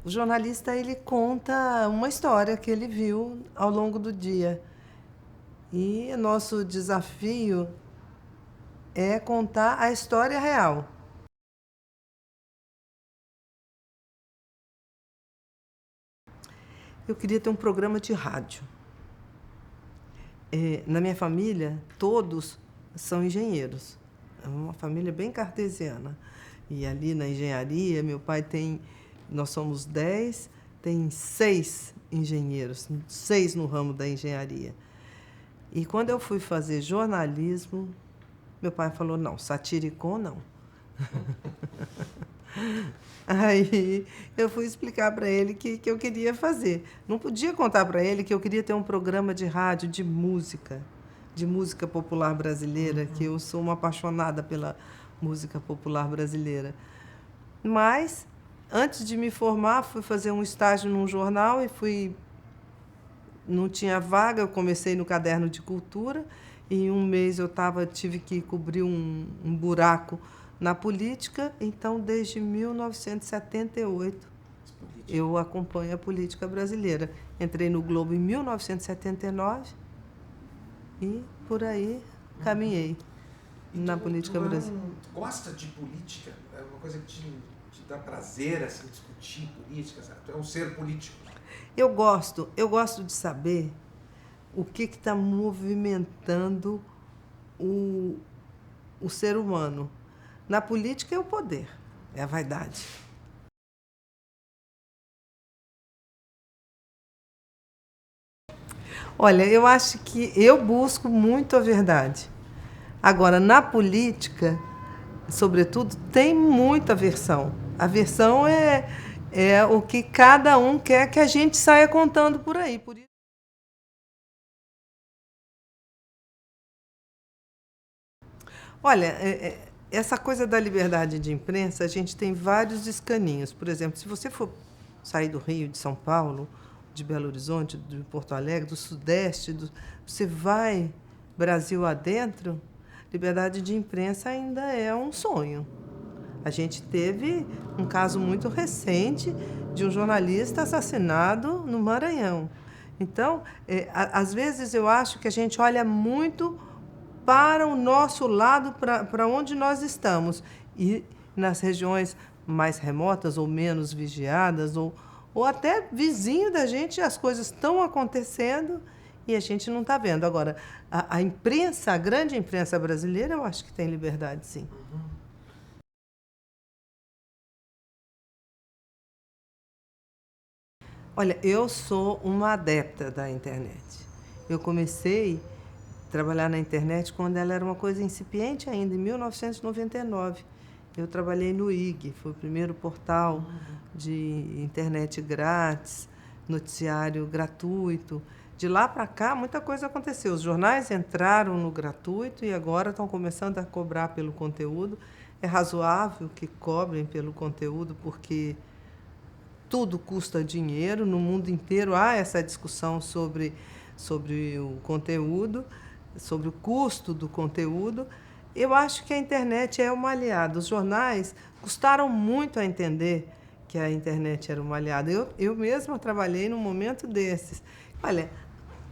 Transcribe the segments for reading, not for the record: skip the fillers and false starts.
O jornalista ele conta uma história que ele viu ao longo do dia. E nosso desafio é contar a história real. Eu queria ter um programa de rádio. Na minha família, todos são engenheiros. É uma família bem cartesiana. E ali na engenharia, meu pai tem... Nós somos 10, tem 6 engenheiros, 6 no ramo da engenharia. E quando eu fui fazer jornalismo, meu pai falou, não, satiricon não. Aí eu fui explicar para ele que eu queria fazer. Não podia contar para ele que eu queria ter um programa de rádio de música popular brasileira, que eu sou uma apaixonada pela música popular brasileira. Mas, antes de me formar, fui fazer um estágio num jornal e não tinha vaga, eu comecei no caderno de cultura e em um mês tive que cobrir um buraco na política, então desde 1978 eu acompanho a política brasileira. Entrei no Globo em 1979 e por aí caminhei na política brasileira. Gosta de política? É uma coisa que te dá prazer assim, discutir política? Sabe? Tu é um ser político. Eu gosto de saber o que está movimentando o ser humano. Na política é o poder, é a vaidade. Olha, eu acho que eu busco muito a verdade. Agora, na política, sobretudo, tem muita versão. A versão é o que cada um quer que a gente saia contando por aí. Por isso... Olha, essa coisa da liberdade de imprensa, a gente tem vários escaninhos. Por exemplo, se você for sair do Rio, de São Paulo, de Belo Horizonte, de Porto Alegre, do Sudeste, você vai Brasil adentro, liberdade de imprensa ainda é um sonho. A gente teve um caso muito recente de um jornalista assassinado no Maranhão. Então, às vezes eu acho que a gente olha muito para o nosso lado, para onde nós estamos. E nas regiões mais remotas ou menos vigiadas, ou até vizinho da gente, as coisas estão acontecendo e a gente não está vendo. Agora, a imprensa, a grande imprensa brasileira, eu acho que tem liberdade, sim. Olha, eu sou uma adepta da internet. Eu comecei a trabalhar na internet quando ela era uma coisa incipiente ainda, em 1999. Eu trabalhei no IG, foi o primeiro portal de internet grátis, noticiário gratuito. De lá para cá, muita coisa aconteceu. Os jornais entraram no gratuito e agora estão começando a cobrar pelo conteúdo. É razoável que cobrem pelo conteúdo, porque tudo custa dinheiro, no mundo inteiro há essa discussão sobre o conteúdo, sobre o custo do conteúdo. Eu acho que a internet é uma aliada. Os jornais custaram muito a entender que a internet era uma aliada. Eu mesma trabalhei num momento desses. Olha,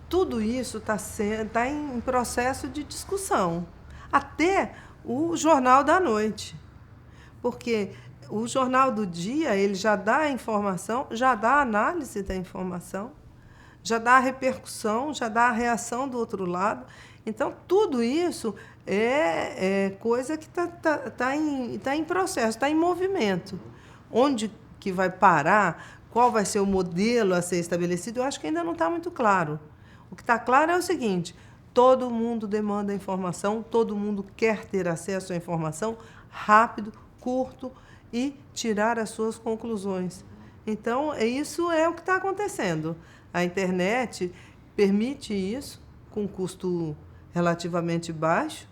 tudo isso está em processo de discussão. Até o Jornal da Noite. Porque o Jornal do Dia, ele já dá a informação, já dá a análise da informação, já dá a repercussão, já dá a reação do outro lado. Então, tudo isso é coisa que tá em processo, está em movimento. Onde que vai parar, qual vai ser o modelo a ser estabelecido, eu acho que ainda não está muito claro. O que está claro é o seguinte, todo mundo demanda informação, todo mundo quer ter acesso à informação rápido, curto e tirar as suas conclusões. Então, isso é o que está acontecendo. A internet permite isso com custo relativamente baixo,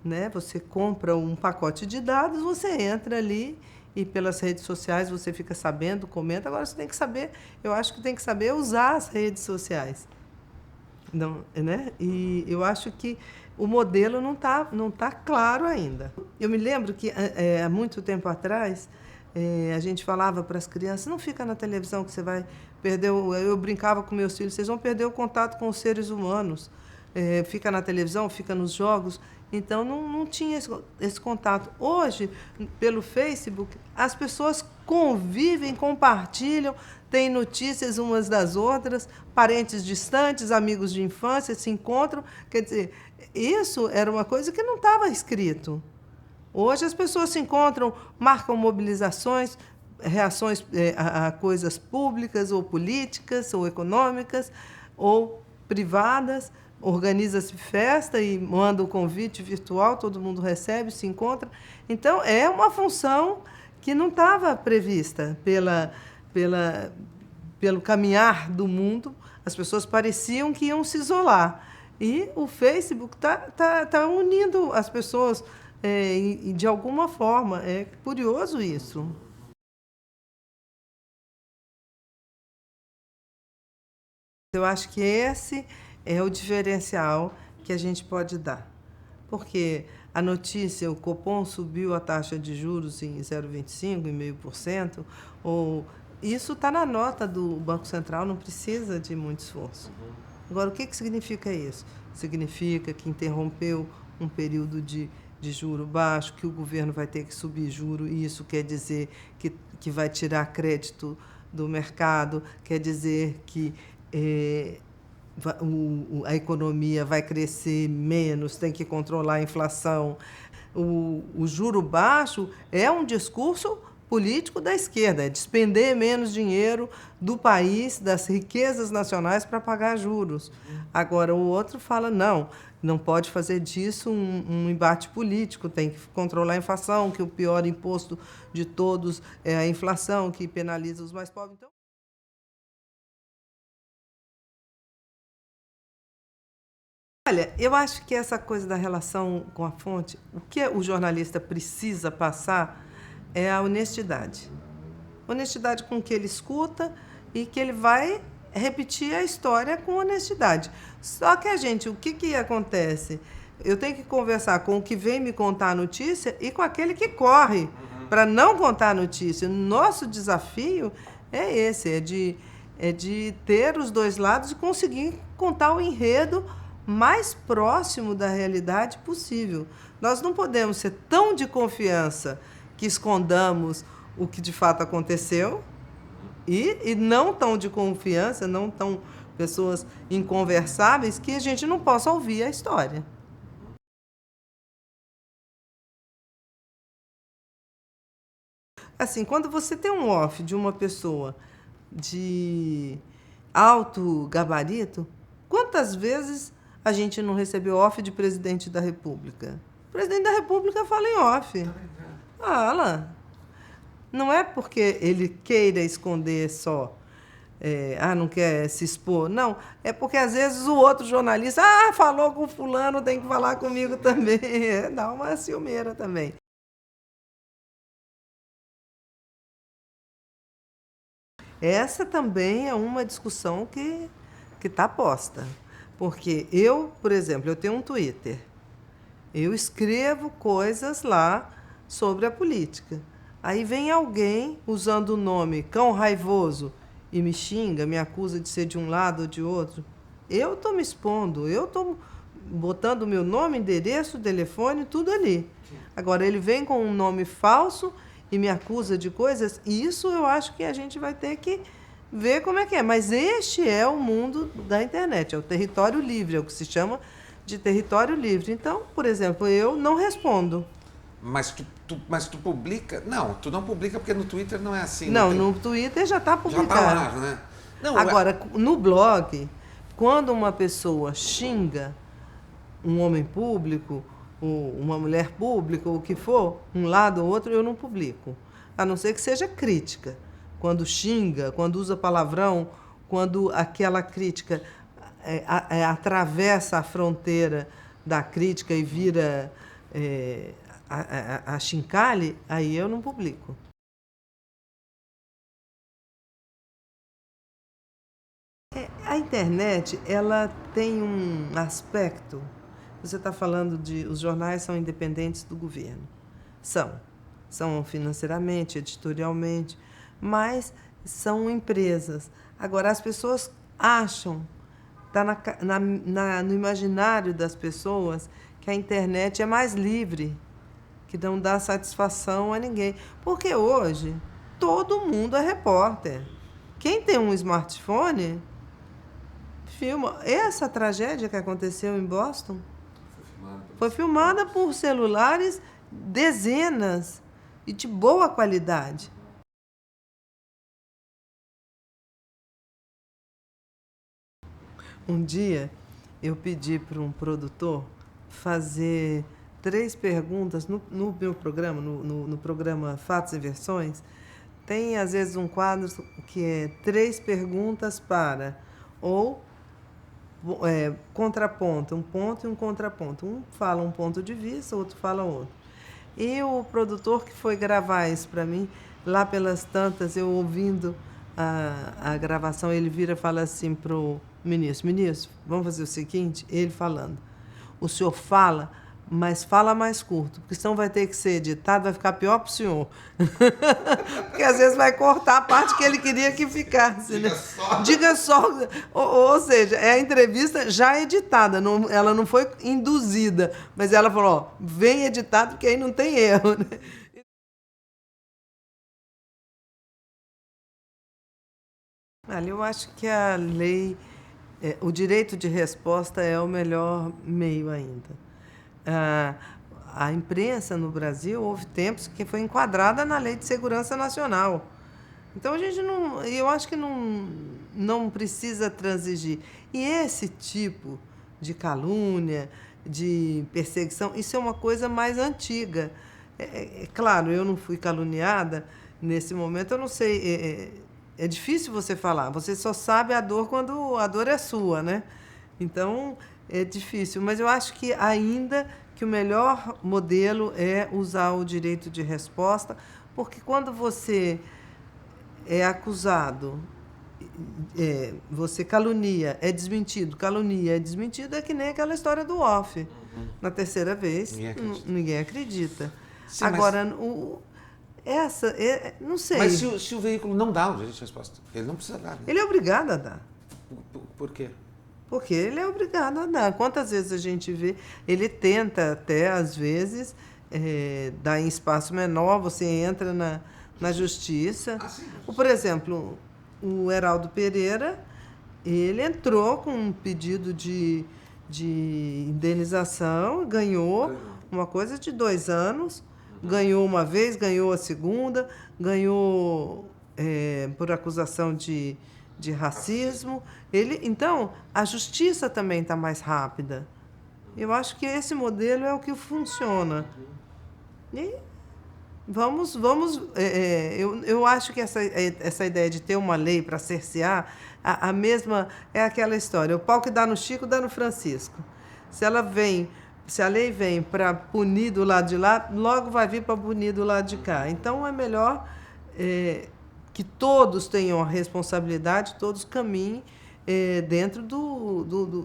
né? Você compra um pacote de dados, você entra ali e pelas redes sociais você fica sabendo, comenta. Agora você tem que saber, eu acho que tem que saber usar as redes sociais. Não, né? E eu acho que o modelo não tá claro ainda. Eu me lembro que há muito tempo atrás A gente falava para as crianças, não fica na televisão que você vai perder... Eu brincava com meus filhos, vocês vão perder o contato com os seres humanos. Fica na televisão, fica nos jogos. Então, não tinha esse contato. Hoje, pelo Facebook, as pessoas convivem, compartilham, têm notícias umas das outras, parentes distantes, amigos de infância, se encontram. Quer dizer, isso era uma coisa que não estava escrito. Hoje as pessoas se encontram, marcam mobilizações, reações a coisas públicas ou políticas ou econômicas ou privadas, organiza-se festa e manda o convite virtual, todo mundo recebe, se encontra. Então, é uma função que não estava prevista pelo caminhar do mundo. As pessoas pareciam que iam se isolar. E o Facebook tá unindo as pessoas de alguma forma. É curioso isso. Eu acho que esse é o diferencial que a gente pode dar. Porque a notícia, o Copom subiu a taxa de juros em 0,25%, em 0,5%, ou isso está na nota do Banco Central, não precisa de muito esforço. Agora, o que significa isso? Significa que interrompeu um período de juro baixo, que o governo vai ter que subir juro, e isso quer dizer que vai tirar crédito do mercado, quer dizer que a economia vai crescer menos, tem que controlar a inflação. O juro baixo é um discurso político da esquerda, é despender menos dinheiro do país, das riquezas nacionais, para pagar juros. Agora, o outro fala, não pode fazer disso um embate político, tem que controlar a inflação, que o pior imposto de todos é a inflação, que penaliza os mais pobres. Então, olha, eu acho que essa coisa da relação com a fonte, o que o jornalista precisa passar é a honestidade. Honestidade com o que ele escuta e que ele vai repetir a história com honestidade. Só que o que acontece? Eu tenho que conversar com o que vem me contar a notícia e com aquele que corre para não contar a notícia. Nosso desafio é esse, é de ter os dois lados e conseguir contar o enredo mais próximo da realidade possível. Nós não podemos ser tão de confiança que escondamos o que de fato aconteceu e não tão de confiança, não tão pessoas inconversáveis, que a gente não possa ouvir a história. Assim, quando você tem um off de uma pessoa de alto gabarito, quantas vezes a gente não recebeu off de presidente da República? O presidente da República fala em off. Fala. Não é porque ele queira esconder só, não quer se expor. Não, é porque às vezes o outro jornalista, falou com fulano, tem que falar comigo também. Dá uma ciumeira também. Essa também é uma discussão que está posta. Porque eu, por exemplo, eu tenho um Twitter. Eu escrevo coisas lá sobre a política. Aí vem alguém usando o nome Cão Raivoso e me xinga, me acusa de ser de um lado ou de outro. Eu estou me expondo, eu estou botando o meu nome, endereço, telefone, tudo ali. Agora, ele vem com um nome falso e me acusa de coisas, e isso eu acho que a gente vai ter que ver como é que é. Mas este é o mundo da internet, é o território livre, é o que se chama de território livre. Então, por exemplo, eu não respondo. Mas tu publica? Não, tu não publica porque no Twitter não é assim. Não, no Twitter já está publicado. Já está lá, né? Não, agora, no blog, quando uma pessoa xinga um homem público, ou uma mulher pública, ou o que for, um lado ou outro, eu não publico. A não ser que seja crítica. Quando xinga, quando usa palavrão, quando aquela crítica atravessa a fronteira da crítica e vira a chincalhe, aí eu não publico. A internet, ela tem um aspecto. Você está falando os jornais são independentes do governo. São. são financeiramente, editorialmente, mas são empresas. Agora, as pessoas acham, está no imaginário das pessoas, que a internet é mais livre, que não dá satisfação a ninguém. Porque hoje, todo mundo é repórter. Quem tem um smartphone, filma. Essa tragédia que aconteceu em Boston foi filmada por celulares, dezenas, e de boa qualidade. Um dia, eu pedi para um produtor fazer 3 perguntas no meu programa, no programa Fatos e Versões. Tem, às vezes, um quadro que é 3 perguntas para, ou contraponto, um ponto e um contraponto. Um fala um ponto de vista, o outro fala outro. E o produtor que foi gravar isso para mim, lá pelas tantas, eu ouvindo a gravação, ele vira e fala assim pro ministro: ministro, vamos fazer o seguinte, ele falando, o senhor fala, mas fala mais curto, porque senão vai ter que ser editado, vai ficar pior para o senhor. Porque às vezes vai cortar a parte que ele queria que ficasse. Diga, né? Só. Diga só. Ou seja, é a entrevista já editada, não, ela não foi induzida, mas ela falou, ó, vem editado, porque aí não tem erro. Né? Olha, eu acho que a lei, o direito de resposta é o melhor meio ainda. A imprensa no Brasil, houve tempos que foi enquadrada na Lei de Segurança Nacional. Então, a gente não, eu acho que não precisa transigir. E esse tipo de calúnia, de perseguição, isso é uma coisa mais antiga. Claro, eu não fui caluniada nesse momento, eu não sei. É difícil você falar, você só sabe a dor quando a dor é sua, né? Então, é difícil. Mas eu acho que ainda que o melhor modelo é usar o direito de resposta, porque quando você é acusado, você calunia, é desmentido, é que nem aquela história do off. Na terceira vez, ninguém acredita. Sim, agora, não sei. Mas se o veículo não dá o direito de resposta, ele não precisa dar. Né? Ele é obrigado a dar. Por quê? Porque ele é obrigado a dar. Quantas vezes a gente vê, ele tenta até, às vezes, dar em espaço menor, você entra na justiça. Por exemplo, o Heraldo Pereira, ele entrou com um pedido de indenização, ganhou uma coisa de 2 anos, ganhou uma vez, ganhou a segunda, ganhou por acusação de racismo. Então, a justiça também está mais rápida. Eu acho que esse modelo é o que funciona. E eu acho que essa ideia de ter uma lei para cercear, a mesma é aquela história, o pau que dá no Chico, dá no Francisco. Se a lei vem para punir do lado de lá, logo vai vir para punir do lado de cá. Então, é melhor que todos tenham a responsabilidade, todos caminhem dentro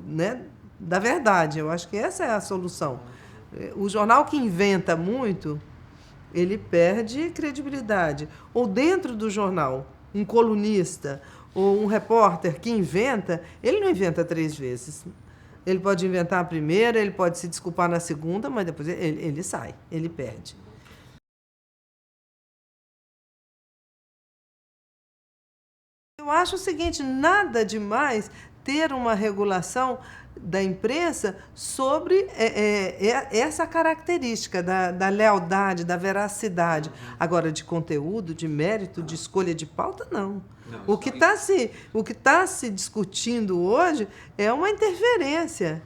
né, da verdade. Eu acho que essa é a solução. O jornal que inventa muito, ele perde credibilidade. Ou dentro do jornal, um colunista ou um repórter que inventa, ele não inventa 3 vezes. Ele pode inventar a primeira, ele pode se desculpar na segunda, mas depois ele sai, ele perde. Eu acho o seguinte, nada demais ter uma regulação da imprensa sobre essa característica da lealdade, da veracidade. Agora, de conteúdo, de mérito, de escolha de pauta, não. O que está se discutindo hoje é uma interferência.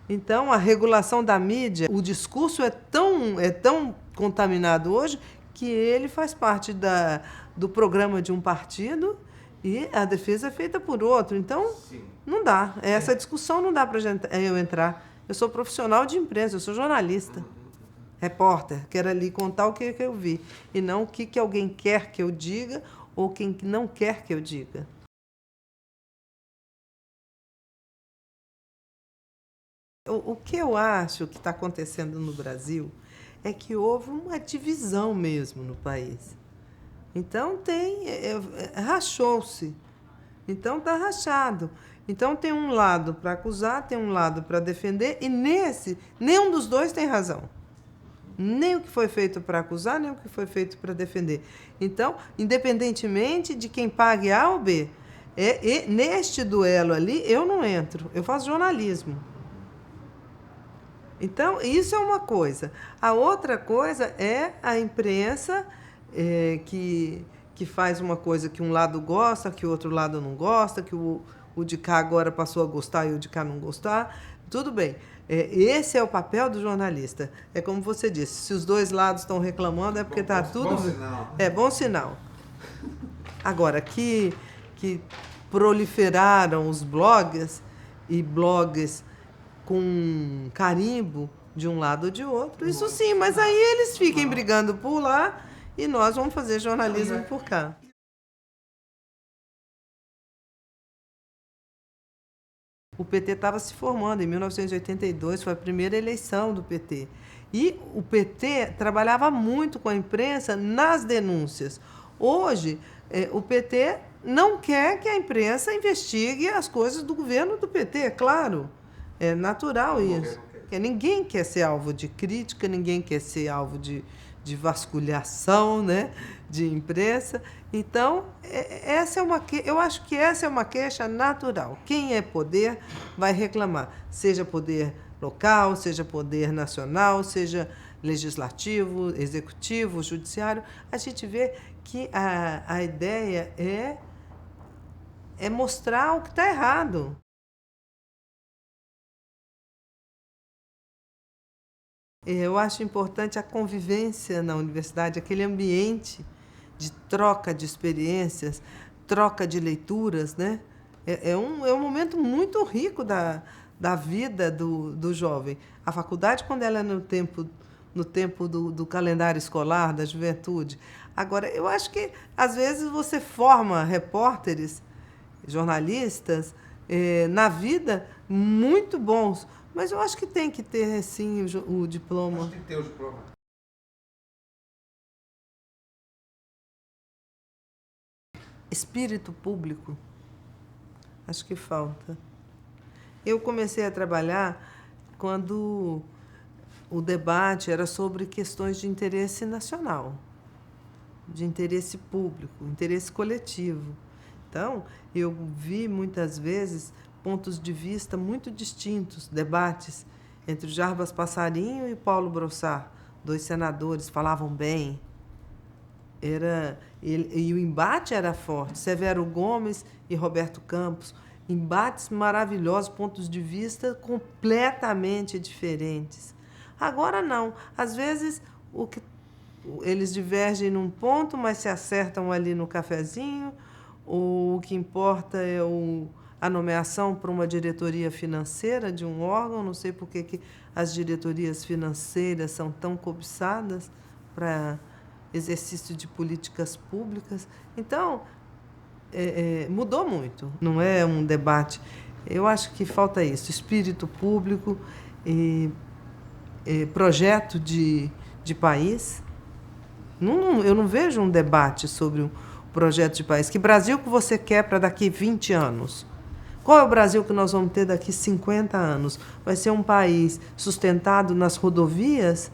Então, a regulação da mídia, o discurso é tão contaminado hoje que ele faz parte do programa de um partido e a defesa é feita por outro. Então, não dá. Essa discussão não dá para eu entrar. Eu sou profissional de imprensa, eu sou jornalista, repórter. Quero ali contar o que eu vi. E não o que alguém quer que eu diga ou quem não quer que eu diga. O que eu acho que está acontecendo no Brasil é que houve uma divisão mesmo no país. Então rachou-se. Então está rachado. Então tem um lado para acusar, tem um lado para defender, e nenhum dos dois tem razão. Nem o que foi feito para acusar, nem o que foi feito para defender. Então, independentemente de quem pague A ou B, neste duelo ali, eu não entro. Eu faço jornalismo. Então, isso é uma coisa. A outra coisa é a imprensa que faz uma coisa que um lado gosta, que o outro lado não gosta, que o de cá agora passou a gostar e o de cá não gostar. Tudo bem. Esse é o papel do jornalista. É como você disse, se os dois lados estão reclamando é porque está tudo... Bom sinal. É bom sinal. Agora, que proliferaram os blogs e blogs com carimbo de um lado ou de outro, isso sim, mas aí eles fiquem brigando por lá e nós vamos fazer jornalismo por cá. O PT estava se formando, em 1982, foi a primeira eleição do PT. E o PT trabalhava muito com a imprensa nas denúncias. Hoje, o PT não quer que a imprensa investigue as coisas do governo do PT, é claro. É natural isso. Ninguém quer ser alvo de crítica, ninguém quer ser alvo de vasculhação, né, de imprensa. Então, eu acho que essa é uma queixa natural. Quem é poder vai reclamar, seja poder local, seja poder nacional, seja legislativo, executivo, judiciário. A gente vê que a ideia é mostrar o que está errado. Eu acho importante a convivência na universidade, aquele ambiente de troca de experiências, troca de leituras, né? É um momento muito rico da vida do jovem. A faculdade, quando ela é no tempo do calendário escolar, da juventude. Agora, eu acho que, às vezes, você forma repórteres, jornalistas, na vida, muito bons. Mas eu acho que tem que ter, sim, o diploma. Acho que tem que ter o diploma. Espírito público, acho que falta. Eu comecei a trabalhar quando o debate era sobre questões de interesse nacional, de interesse público, interesse coletivo. Então, eu vi muitas vezes pontos de vista muito distintos, debates entre o Jarbas Passarinho e Paulo Brossard, dois senadores, falavam bem. E o embate era forte. Severo Gomes e Roberto Campos, embates maravilhosos, pontos de vista completamente diferentes. Agora não. Às vezes eles divergem num ponto, mas se acertam ali no cafezinho. O que importa é a nomeação para uma diretoria financeira de um órgão. Não sei por que as diretorias financeiras são tão cobiçadas para exercício de políticas públicas. Então, mudou muito. Não é um debate. Eu acho que falta isso, espírito público, projeto de país. Eu não vejo um debate sobre um projeto de país. Que Brasil que você quer para daqui 20 anos? Qual é o Brasil que nós vamos ter daqui 50 anos? Vai ser um país sustentado nas rodovias?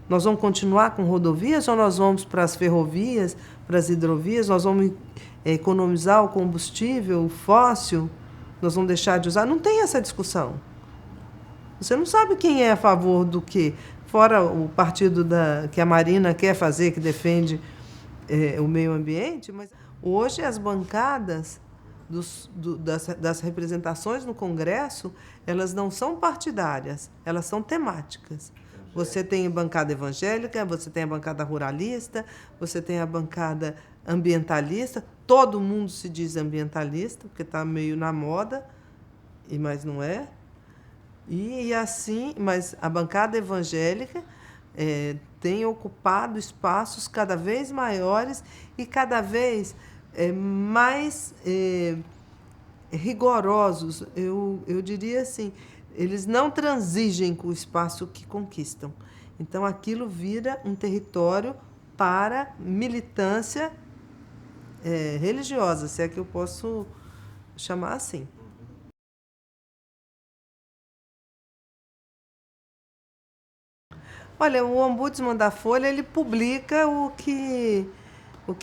Nós vamos continuar com rodovias ou nós vamos para as ferrovias, para as hidrovias? Nós vamos economizar o combustível fóssil? Nós vamos deixar de usar? Não tem essa discussão. Você não sabe quem é a favor do quê. Fora o partido que a Marina quer fazer, que defende o meio ambiente. Mas hoje as bancadas das representações no Congresso, elas não são partidárias, elas são temáticas. Você tem a bancada evangélica, você tem a bancada ruralista, você tem a bancada ambientalista. Todo mundo se diz ambientalista, porque está meio na moda, mas não é. E assim, mas a bancada evangélica tem ocupado espaços cada vez maiores e cada vez mais rigorosos. Eu diria assim, eles não transigem com o espaço que conquistam. Então, aquilo vira um território para militância religiosa, se é que eu posso chamar assim. Olha, o ombudsman da Folha, ele publica o que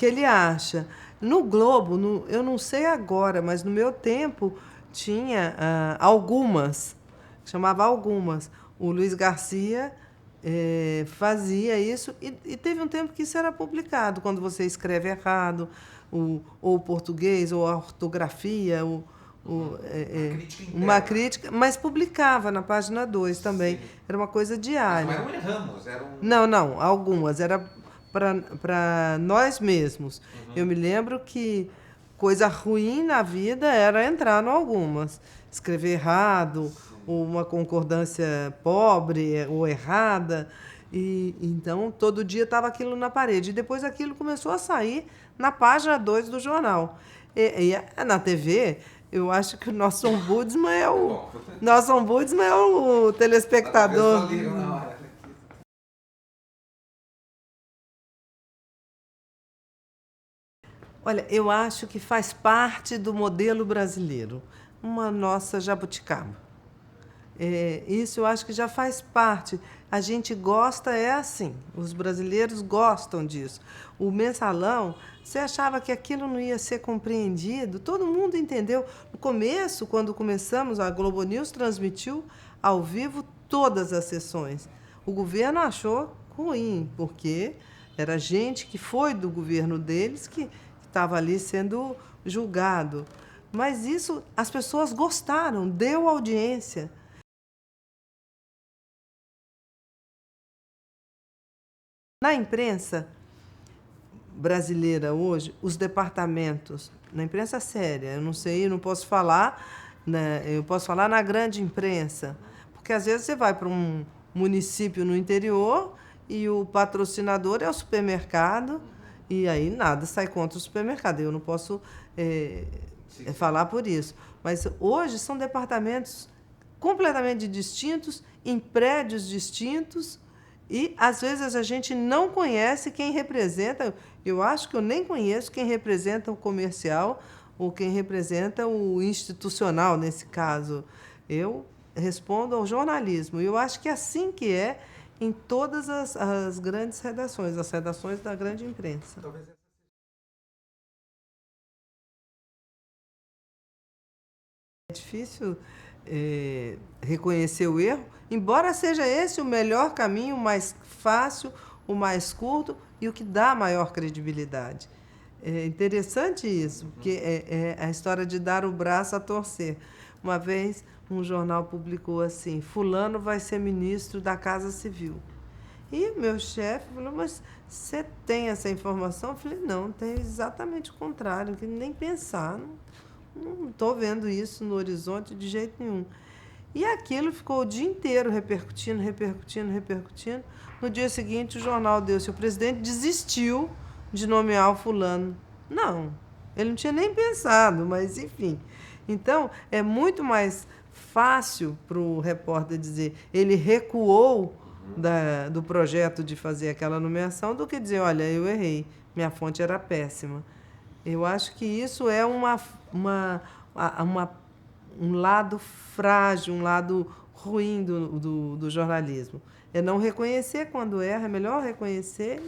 ele acha. No Globo, eu não sei agora, mas no meu tempo tinha algumas, chamava algumas. O Luiz Garcia fazia isso e teve um tempo que isso era publicado, quando você escreve errado, ou o português, ou a ortografia, uma crítica, mas publicava na página 2 também. Sim. Era uma coisa diária. Mas não eram erramos, eram... Não, algumas. Era para nós mesmos. Eu me lembro que coisa ruim na vida era entrar em algumas. Escrever errado, ou uma concordância pobre ou errada. E então, todo dia estava aquilo na parede. E depois aquilo começou a sair na página 2 do jornal. E na TV, eu acho que o nosso ombudsman é o telespectador. Olha, eu acho que faz parte do modelo brasileiro, uma nossa jabuticaba. Isso eu acho que já faz parte. A gente gosta, é assim, os brasileiros gostam disso. O mensalão, você achava que aquilo não ia ser compreendido? Todo mundo entendeu. No começo, quando começamos, a Globo News transmitiu ao vivo todas as sessões. O governo achou ruim, porque era gente que foi do governo deles que estava ali sendo julgado. Mas isso, as pessoas gostaram, deu audiência. Na imprensa brasileira hoje, os departamentos, na imprensa séria, eu não sei, eu não posso falar, né, eu posso falar na grande imprensa, porque às vezes você vai para um município no interior e o patrocinador é o supermercado, e aí nada sai contra o supermercado. Eu não posso falar por isso. Mas hoje são departamentos completamente distintos, em prédios distintos, e às vezes a gente não conhece quem representa. Eu acho que eu nem conheço quem representa o comercial ou quem representa o institucional, nesse caso. Eu respondo ao jornalismo. E eu acho que é assim que é em todas as grandes redações, as redações da grande imprensa. É difícil reconhecer o erro, embora seja esse o melhor caminho, o mais fácil, o mais curto e o que dá maior credibilidade. É interessante isso, porque é a história de dar o braço a torcer. Uma vez um jornal publicou assim: fulano vai ser ministro da Casa Civil. E meu chefe falou: mas você tem essa informação? Eu falei: não, tenho exatamente o contrário, que nem pensar, não estou vendo isso no horizonte de jeito nenhum. E aquilo ficou o dia inteiro repercutindo. No dia seguinte, o jornal deu-se: o presidente desistiu de nomear o fulano. Não, ele não tinha nem pensado, mas enfim. Então, é muito mais fácil para o repórter dizer ele recuou do projeto de fazer aquela nomeação do que dizer: olha, eu errei, minha fonte era péssima. Eu acho que isso é um lado frágil, um lado ruim do jornalismo. É não reconhecer quando erra, é melhor reconhecer